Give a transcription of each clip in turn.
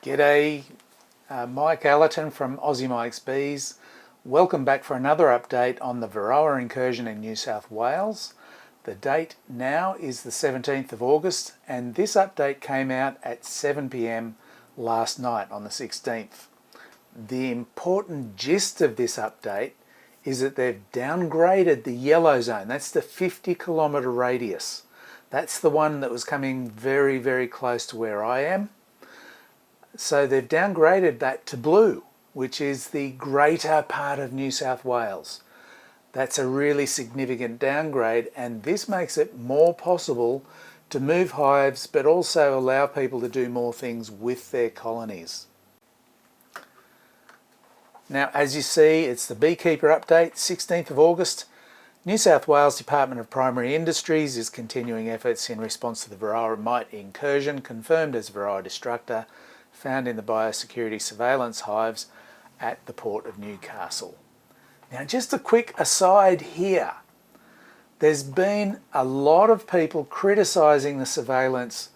G'day, Mike Allerton from Aussie Mike's Bees. Welcome back for another update on the Varroa incursion in New South Wales. The date now is the 17th of August and this update came out at 7 p.m. last night on the 16th. The important gist of this update is that they've downgraded the yellow zone. That's the 50-kilometre radius. That's the one that was coming very, very close to where I am. So they've downgraded that to blue, which is the greater part of New South Wales. That's a really significant downgrade, and this makes it more possible to move hives but also allow people to do more things with their colonies. Now, as you see, it's the beekeeper update, 16th of August. New South Wales Department of Primary Industries is continuing efforts in response to the Varroa mite incursion, confirmed as Varroa destructor, found in the biosecurity surveillance hives at the Port of Newcastle. Now, just a quick aside here. There's been a lot of people criticising the surveillance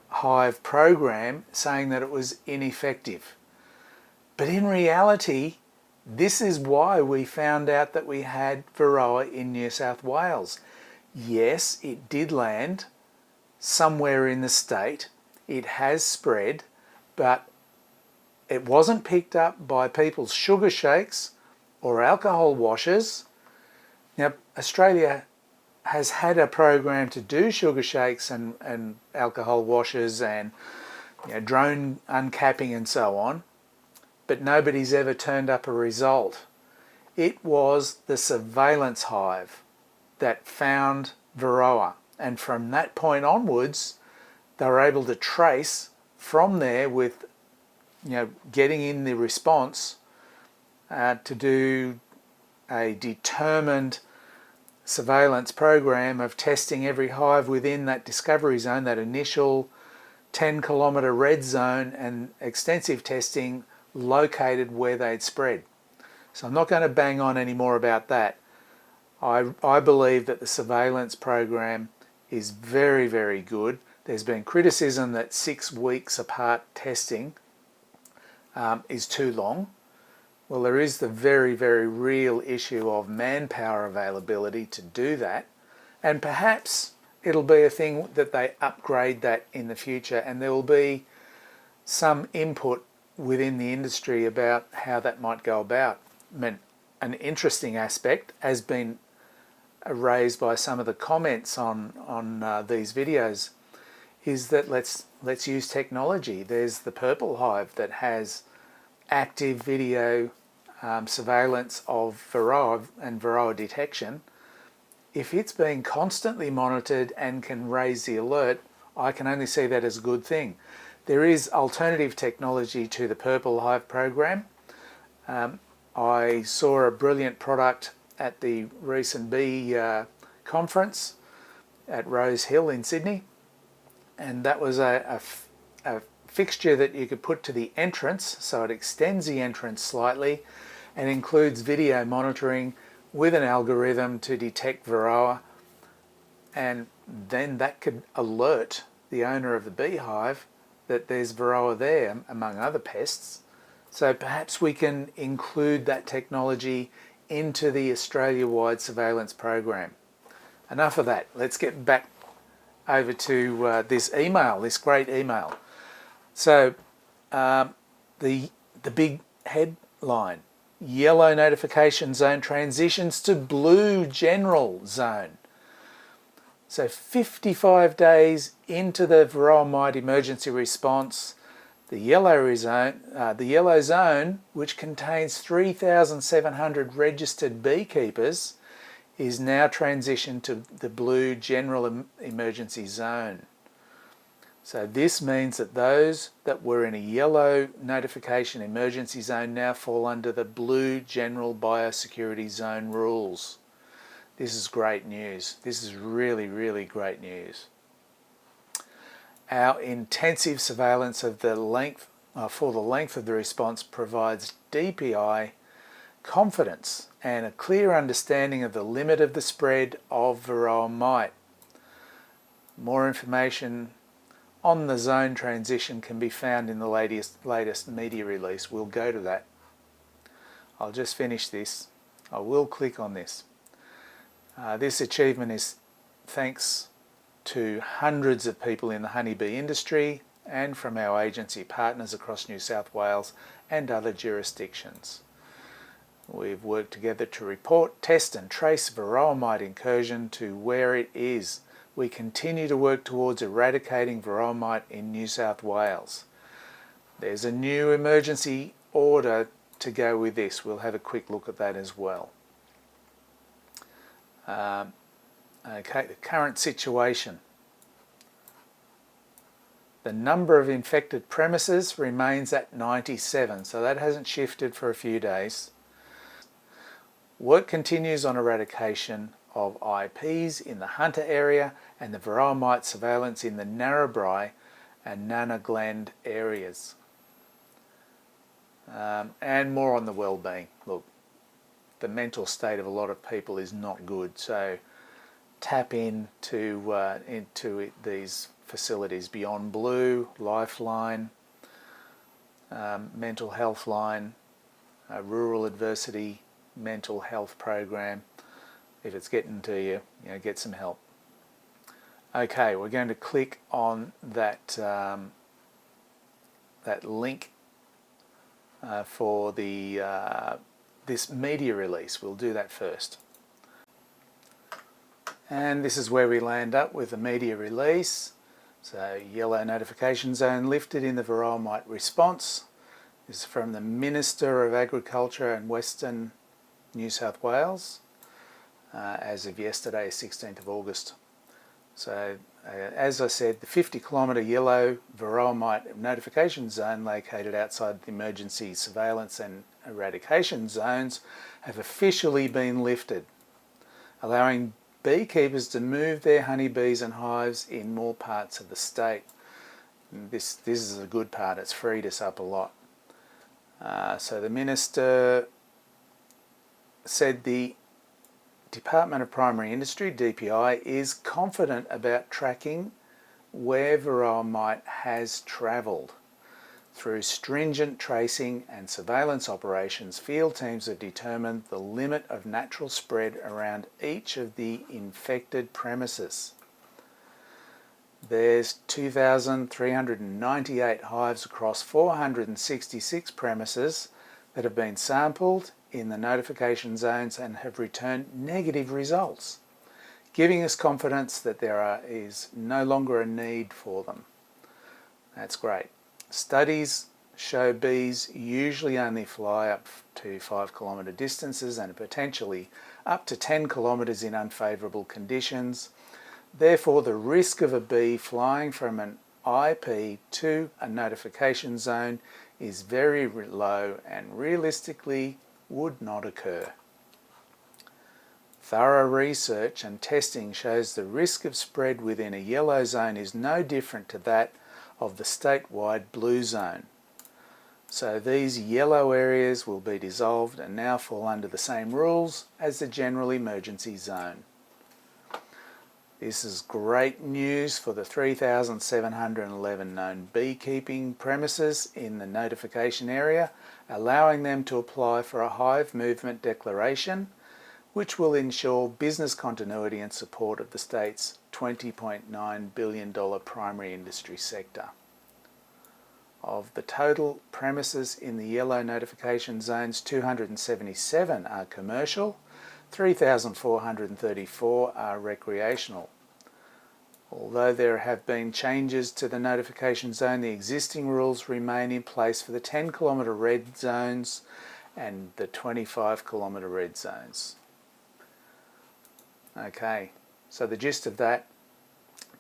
hive program, saying that it was ineffective. But in reality, this is why we found out that we had Varroa in New South Wales. Yes, it did land somewhere in the state. It has spread, but it wasn't picked up by people's sugar shakes or alcohol washes. Now, Australia has had a program to do sugar shakes and alcohol washes and drone uncapping and so on, but nobody's ever turned up a result. It was the surveillance hive that found Varroa, and from that point onwards they were able to trace from there with getting in the response to do a determined surveillance program of testing every hive within that discovery zone, that initial 10-kilometre red zone, and extensive testing located where they'd spread. So I'm not going to bang on any more about that. I believe that the surveillance program is very, very good. There's been criticism that 6 weeks apart testing is too long. Well, there is the very, very real issue of manpower availability to do that, and perhaps it'll be a thing that they upgrade that in the future, and there will be some input within the industry about how that might go about. I mean, an interesting aspect has been raised by some of the comments on these videos is that let's use technology. There's the purple hive that has active video surveillance of Varroa and Varroa detection. If it's being constantly monitored and can raise the alert, I can only see that as a good thing. There is alternative technology to the purple hive program. I saw a brilliant product at the recent bee conference at Rose Hill in Sydney, and that was a fixture that you could put to the entrance, so it extends the entrance slightly and includes video monitoring with an algorithm to detect Varroa, and then that could alert the owner of the beehive that there's Varroa there, among other pests. So perhaps we can include that technology into the Australia-wide surveillance program. Enough of that. Let's get back over to this email, this great email. So the big headline: yellow notification zone transitions to blue general zone. So 55 days into the Varroa mite emergency response, the yellow zone, which contains 3,700 registered beekeepers, is now transitioned to the blue general emergency zone. So this means that those that were in a yellow notification emergency zone now fall under the blue general biosecurity zone rules. This is great news. This is really, really great news. Our intensive surveillance of the length of the response provides DPI confidence and a clear understanding of the limit of the spread of Varroa mite. More information on the zone transition can be found in the latest media release. We'll go to that. I'll just finish this. I will click on this. This achievement is thanks to hundreds of people in the honeybee industry and from our agency partners across New South Wales and other jurisdictions. We've worked together to report, test and trace Varroa mite incursion to where it is. We continue to work towards eradicating Varroa mite in New South Wales. There's a new emergency order to go with this. We'll have a quick look at that as well. Okay, the current situation. The number of infected premises remains at 97, so that hasn't shifted for a few days. Work continues on eradication of IPs in the Hunter area and the Varroa mite surveillance in the Narrabri and Nana Gland areas. And more on the well-being. Look, the mental state of a lot of people is not good, so tap into these facilities. Beyond Blue, Lifeline, Mental Health Line, Rural Adversity Mental Health Program. If it's getting to you, get some help. Okay, we're going to click on that that link for the this media release. We'll do that first. And this is where we land up with the media release. So, yellow notification zone lifted in the Varroa mite response. This is from the Minister of Agriculture and Western New South Wales as of yesterday, 16th of August. So, as I said, the 50-kilometre yellow Varroa mite notification zone located outside the emergency surveillance and eradication zones have officially been lifted, allowing beekeepers to move their honeybees and hives in more parts of the state. This is a good part. It's freed us up a lot. So the Minister said the Department of Primary Industry, DPI, is confident about tracking where Varroa mite has travelled. Through stringent tracing and surveillance operations, field teams have determined the limit of natural spread around each of the infected premises. There's 2,398 hives across 466 premises that have been sampled in the notification zones and have returned negative results, giving us confidence that there is no longer a need for them. That's great. Studies show bees usually only fly up to 5-kilometre distances and potentially up to 10 kilometres in unfavourable conditions. Therefore, the risk of a bee flying from an IP to a notification zone is very low and realistically would not occur. Thorough research and testing shows the risk of spread within a yellow zone is no different to that of the statewide blue zone. So these yellow areas will be dissolved and now fall under the same rules as the general emergency zone. This is great news for the 3,711 known beekeeping premises in the notification area, allowing them to apply for a hive movement declaration, which will ensure business continuity and support of the state's $20.9 billion primary industry sector. Of the total premises in the yellow notification zones, 277 are commercial, 3,434 are recreational. Although there have been changes to the notification zone, the existing rules remain in place for the 10-kilometre red zones and the 25-kilometre red zones. Okay, so the gist of that,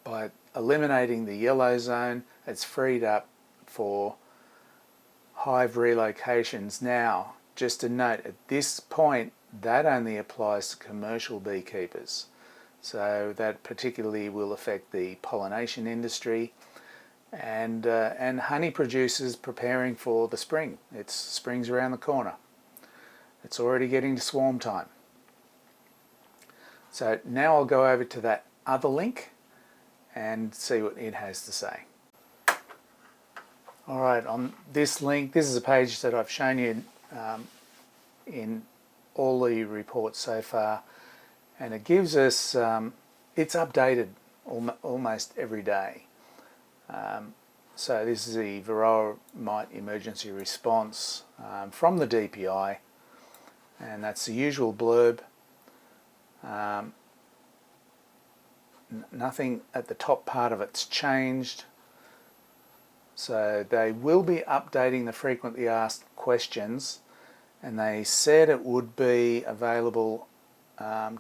by eliminating the yellow zone, it's freed up for hive relocations. Now, just a note, at this point, that only applies to commercial beekeepers. So that particularly will affect the pollination industry and honey producers preparing for the spring. Spring's around the corner. It's already getting to swarm time. So now I'll go over to that other link and see what it has to say. Alright, on this link, this is a page that I've shown you in all the reports so far, and it gives us, it's updated almost every day. So this is the Varroa mite emergency response from the DPI, and that's the usual blurb. Nothing at the top part of it's changed. So they will be updating the frequently asked questions, and they said it would be available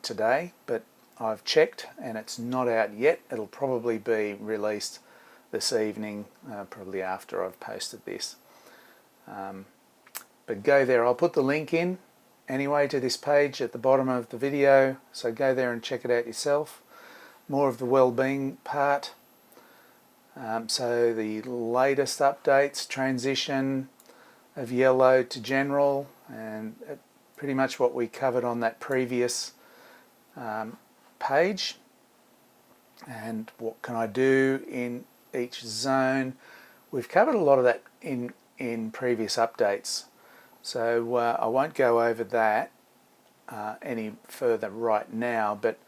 today, but I've checked and it's not out yet. It'll probably be released this evening, probably after I've posted this. But go there, I'll put the link in anyway to this page at the bottom of the video, so go there and check it out yourself. More of the well-being part. So the latest updates, transition of yellow to general, and pretty much what we covered on that previous page. And what can I do in each zone? We've covered a lot of that in previous updates, so I won't go over that any further right now, but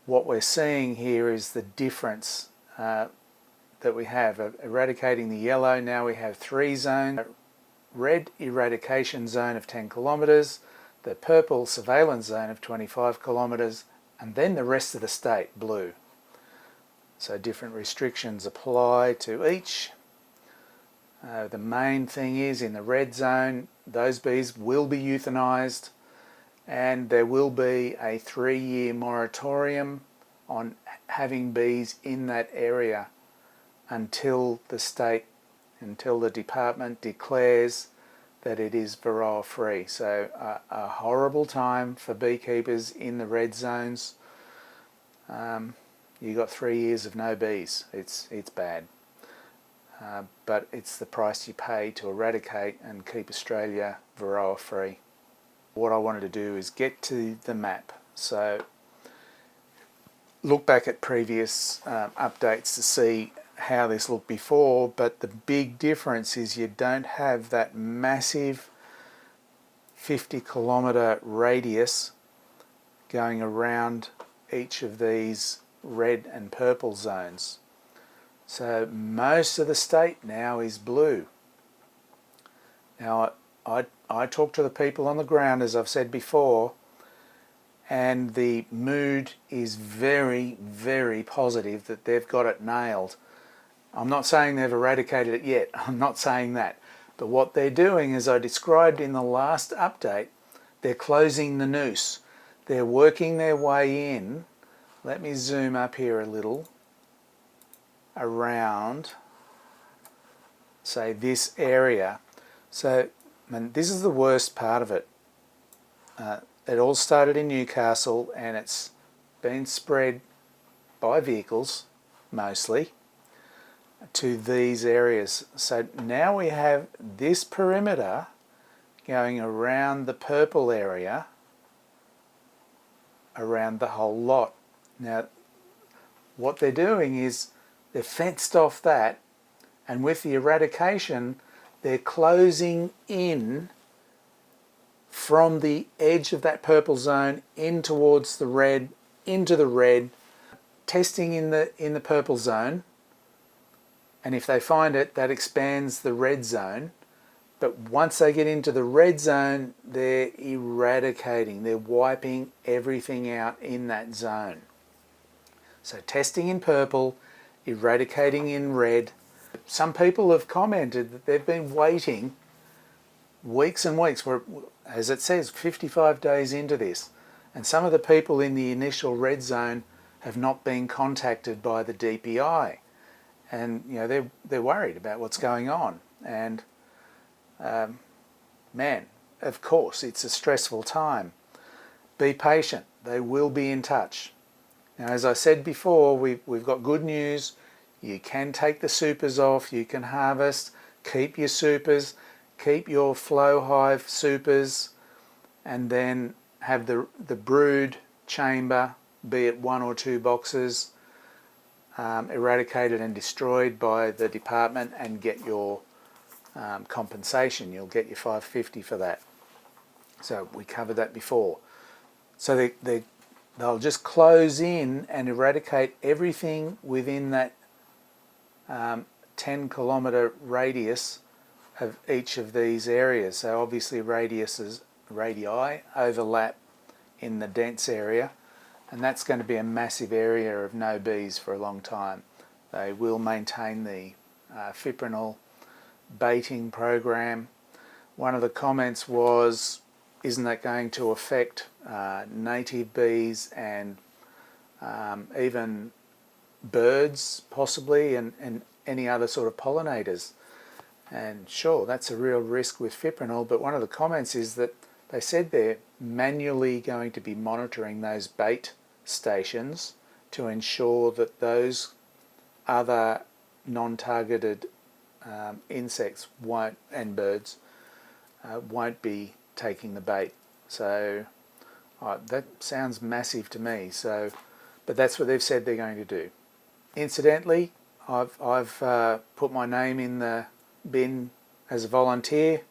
what we're seeing here is the difference that we have. Eradicating the yellow, now we have 3 zones. Red eradication zone of 10 kilometres, the purple surveillance zone of 25 kilometres, and then the rest of the state, blue. So different restrictions apply to each. The main thing is, in the red zone, those bees will be euthanised, and there will be a 3-year moratorium on having bees in that area until the department declares that it is Varroa free. So a horrible time for beekeepers in the red zones. You got 3 years of no bees. It's bad. But it's the price you pay to eradicate and keep Australia Varroa free. What I wanted to do is get to the map. So look back at previous updates to see how this looked before, but the big difference is you don't have that massive 50-kilometre radius going around each of these red and purple zones. So most of the state now is blue. Now I talk to the people on the ground, as I've said before, and the mood is very, very positive that they've got it nailed. I'm not saying they've eradicated it yet, I'm not saying that. But what they're doing, as I described in the last update, they're closing the noose. They're working their way in. Let me zoom up here a little, around, say, this area. So, this is the worst part of it. It all started in Newcastle, and it's been spread by vehicles, mostly, to these areas. So now we have this perimeter going around the purple area, around the whole lot. Now, what they're doing is they've fenced off that, and with the eradication, they're closing in from the edge of that purple zone in towards the red, into the red, testing in the purple zone, and if they find it, that expands the red zone. But once they get into the red zone, they're eradicating, they're wiping everything out in that zone. So testing in purple, eradicating in red. Some people have commented that they've been waiting weeks and weeks. We're, as it says, 55 days into this, and some of the people in the initial red zone have not been contacted by the DPI, and they're worried about what's going on. And man, of course, it's a stressful time. Be patient. They will be in touch. Now, as I said before, we've got good news. You can take the supers off. You can harvest. Keep your supers. Keep your flow hive supers, and then have the brood chamber, be it 1 or 2 boxes, eradicated and destroyed by the department, and get your compensation. You'll get your $5.50 for that. So we covered that before. So they'll just close in and eradicate everything within that 10-kilometre radius of each of these areas. So obviously radii overlap in the dense area, and that's going to be a massive area of no bees for a long time. They will maintain the fipronil baiting program. One of the comments was, isn't that going to affect native bees and even birds possibly, and any other sort of pollinators? And sure, that's a real risk with fipronil, but one of the comments is that they said they're manually going to be monitoring those bait stations to ensure that those other non-targeted insects won't, and birds won't be taking the bait. So that sounds massive to me. So, but that's what they've said they're going to do. Incidentally, I've put my name in the bin as a volunteer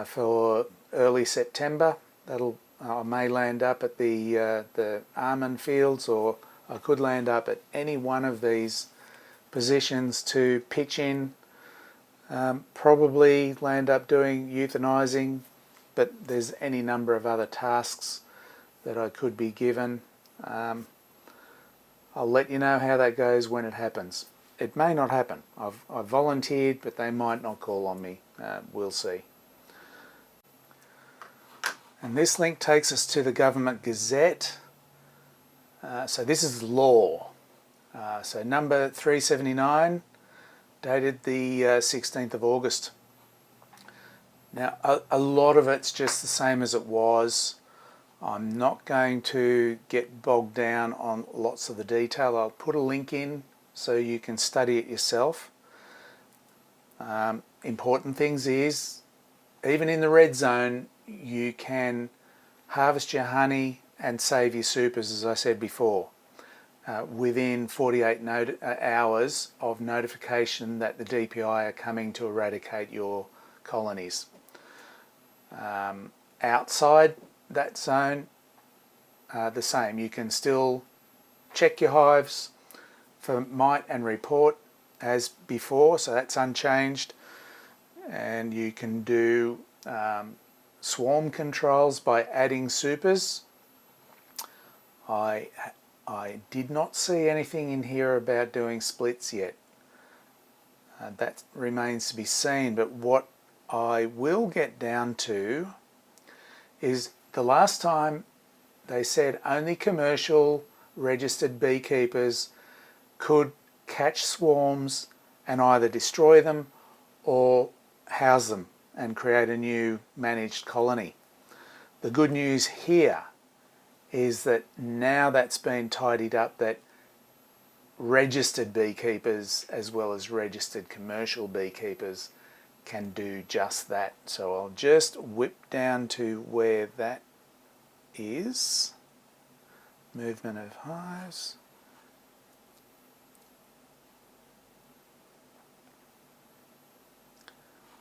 for early September. I may land up at the almond fields, or I could land up at any one of these positions to pitch in. Probably land up doing euthanizing, but there's any number of other tasks that I could be given. I'll let you know how that goes when it happens. It may not happen. I've volunteered, but they might not call on me. We'll see. And this link takes us to the government Gazette. So this is law. So number 379, dated the 16th of August. Now, a lot of it's just the same as it was. I'm not going to get bogged down on lots of the detail. I'll put a link in so you can study it yourself. Important things is, even in the red zone, you can harvest your honey and save your supers, as I said before, within 48 hours of notification that the DPI are coming to eradicate your colonies. Outside that zone, the same. You can still check your hives for mite and report as before, so that's unchanged. And you can do swarm controls by adding supers. I did not see anything in here about doing splits yet. That remains to be seen, but what I will get down to is the last time they said only commercial registered beekeepers could catch swarms and either destroy them or house them and create a new managed colony. The good news here is that now that's been tidied up, that registered beekeepers as well as registered commercial beekeepers can do just that. So I'll just whip down to where that is. Movement of hives.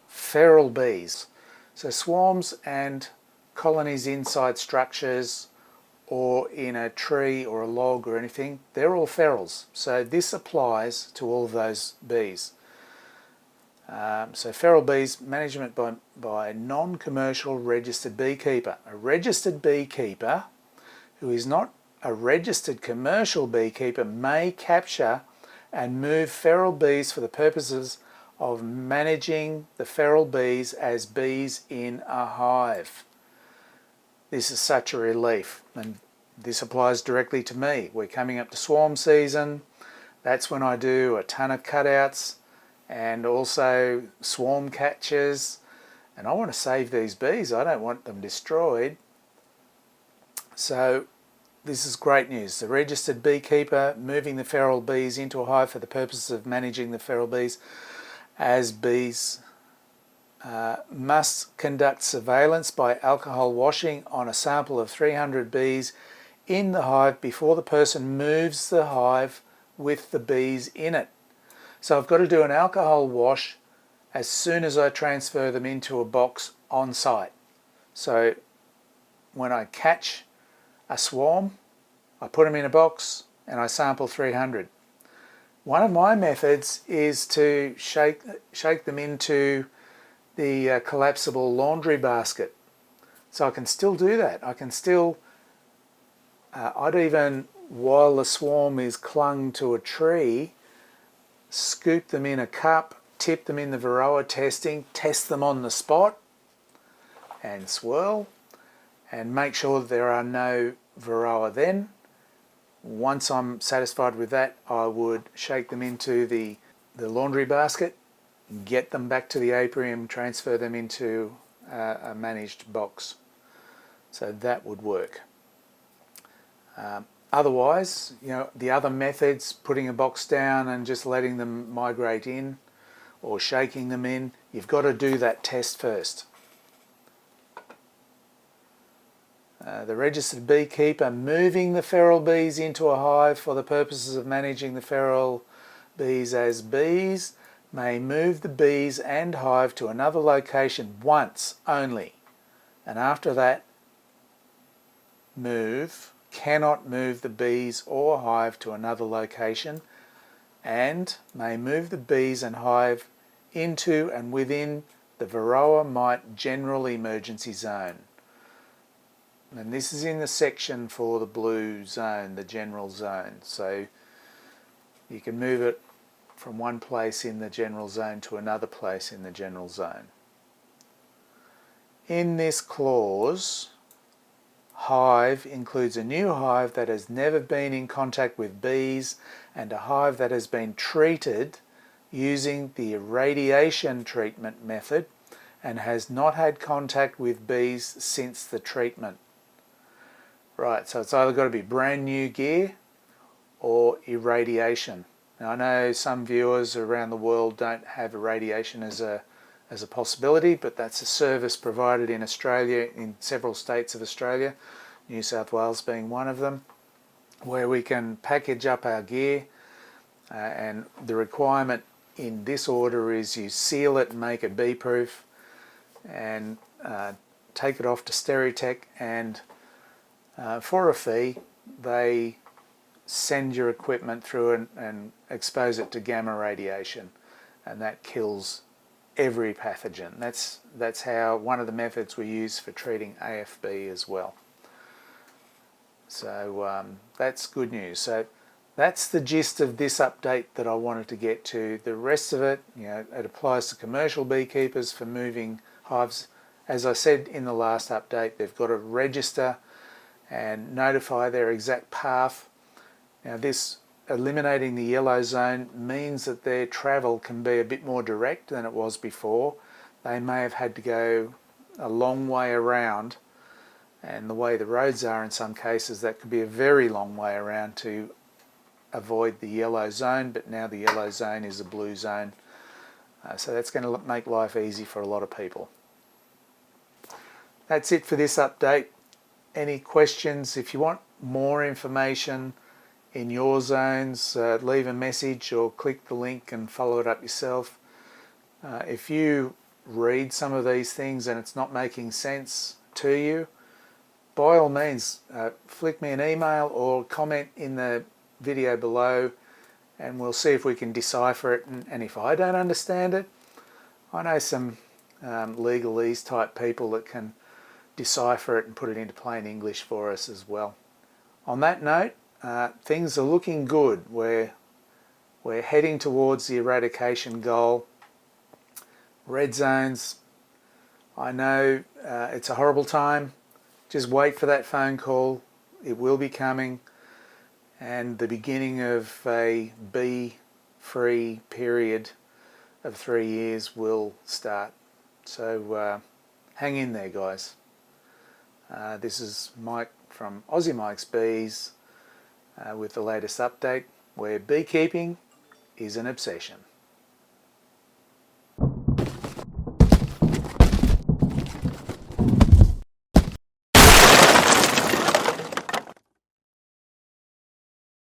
Feral bees. So swarms and colonies inside structures or in a tree or a log or anything, they're all ferals. So this applies to all of those bees. So feral bees, management by non-commercial registered beekeeper. A registered beekeeper who is not a registered commercial beekeeper may capture and move feral bees for the purposes of managing the feral bees as bees in a hive. This is such a relief, and this applies directly to me. We're coming up to swarm season. That's when I do a ton of cutouts and also swarm catches, and I want to save these bees. I don't want them destroyed. So this is great news. The registered beekeeper moving the feral bees into a hive for the purposes of managing the feral bees as bees must conduct surveillance by alcohol washing on a sample of 300 bees in the hive before the person moves the hive with the bees in it. So I've got to do an alcohol wash as soon as I transfer them into a box on site. So when I catch a swarm, I put them in a box and I sample 300. One of my methods is to shake them into the collapsible laundry basket. So I can still do that. I can still, I'd even, while the swarm is clung to a tree, scoop them in a cup, tip them in the Varroa testing, test them on the spot and swirl and make sure that there are no Varroa then. Once I'm satisfied with that, I would shake them into the laundry basket, get them back to the apiarium, transfer them into a managed box. So that would work. Otherwise, the other methods, putting a box down and just letting them migrate in or shaking them in, you've got to do that test first. The registered beekeeper moving the feral bees into a hive for the purposes of managing the feral bees as bees may move the bees and hive to another location once only, and after that move cannot move the bees or hive to another location, and may move the bees and hive into and within the Varroa mite general emergency zone. And this is in the section for the blue zone, the general zone. So you can move it from one place in the general zone to another place in the general zone. In this clause, hive includes a new hive that has never been in contact with bees and a hive that has been treated using the irradiation treatment method and has not had contact with bees since the treatment. Right, so it's either got to be brand new gear or irradiation. Now I know some viewers around the world don't have irradiation as a possibility, but that's a service provided in Australia, in several states of Australia, New South Wales being one of them, where we can package up our gear, and the requirement in this order is you seal it and make it bee proof and take it off to Stereotech, and for a fee they send your equipment through and expose it to gamma radiation, and that kills every pathogen. That's how one of the methods we use for treating AFB as well. So that's good news. So that's the gist of this update that I wanted to get to. The rest of it, it applies to commercial beekeepers for moving hives. As I said in the last update, they've got to register and notify their exact path. Now this eliminating the yellow zone means that their travel can be a bit more direct than it was before. They may have had to go a long way around, and the way the roads are in some cases, that could be a very long way around to avoid the yellow zone, but now the yellow zone is a blue zone. So that's going to make life easy for a lot of people. That's it for this update. Any questions? If you want more information in your zones, leave a message or click the link and follow it up yourself. If you read some of these things and it's not making sense to you, by all means flick me an email or comment in the video below, and we'll see if we can decipher it. And if I don't understand it, I know some legalese type people that can decipher it and put it into plain English for us as well. On that note, things are looking good. We're heading towards the eradication goal. Red zones, I know it's a horrible time. Just wait for that phone call. It will be coming, and the beginning of a bee-free period of 3 years will start. So hang in there, guys. This is Mike from Aussie Mike's Bees with the latest update, where beekeeping is an obsession.